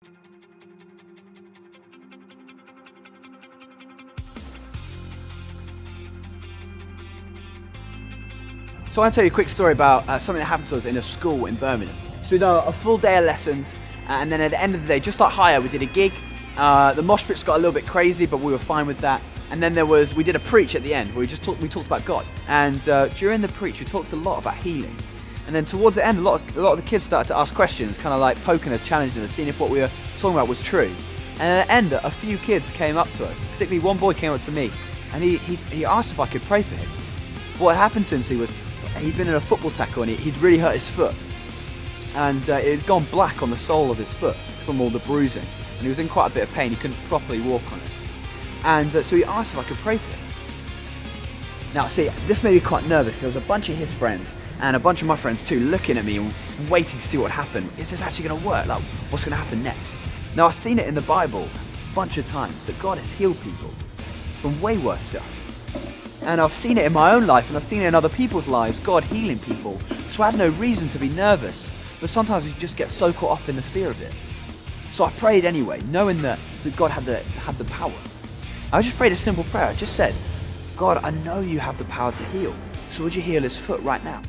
So I want to tell you a quick story about something that happened to us in a school in Birmingham. So we done a full day of lessons, and then at the end of the day, just like Higher, we did a gig. The mosh pits got a little bit crazy, but we were fine with that. And then we did a preach at the end where we talked about God. And during the preach, we talked a lot about healing. And then towards the end, a lot of the kids started to ask questions, kind of like poking us, challenging us, seeing if what we were talking about was true. And at the end, a few kids came up to us. Particularly one boy came up to me, and he asked if I could pray for him. What had happened since he'd been in a football tackle and he'd really hurt his foot, and it had gone black on the sole of his foot from all the bruising, and he was in quite a bit of pain. He couldn't properly walk on it, and so he asked if I could pray for him. Now see, this made me quite nervous. There was a bunch of his friends and a bunch of my friends too looking at me and waiting to see what happened. Is this actually going to work? Like, what's going to happen next? Now I've seen it in the Bible a bunch of times that God has healed people from way worse stuff. And I've seen it in my own life, and I've seen it in other people's lives, God healing people. So I had no reason to be nervous, but sometimes we just get so caught up in the fear of it. So I prayed anyway, knowing that God had the power. I just prayed a simple prayer. I just said, God, I know you have the power to heal, so would you heal his foot right now?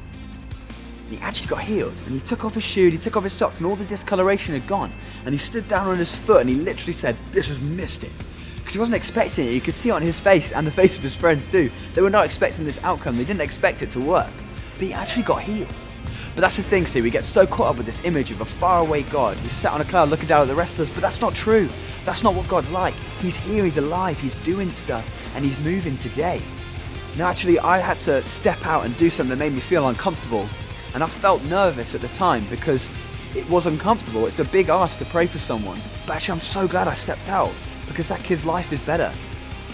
And he actually got healed, and he took off his shoe, he took off his socks, and all the discoloration had gone. And he stood down on his foot, and he literally said, this was mystic. Because he wasn't expecting it. You could see it on his face and the face of his friends too. They were not expecting this outcome. They didn't expect it to work. But he actually got healed. But that's the thing, see, we get so caught up with this image of a faraway God who's sat on a cloud looking down at the rest of us, but that's not true. That's not what God's like. He's here, he's alive, he's doing stuff, and he's moving today. Now actually, I had to step out and do something that made me feel uncomfortable, and I felt nervous at the time because it was uncomfortable. It's a big ask to pray for someone, but actually I'm so glad I stepped out, because that kid's life is better.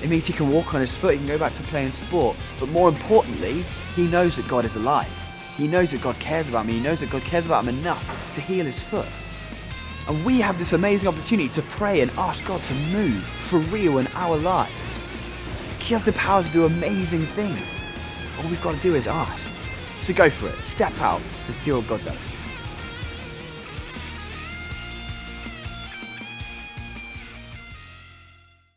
It means he can walk on his foot, he can go back to playing sport, but more importantly, he knows that God is alive. He knows that God cares about me, he knows that God cares about him enough to heal his foot. And we have this amazing opportunity to pray and ask God to move for real in our lives. He has the power to do amazing things. All we've got to do is ask. So go for it, step out and see what God does.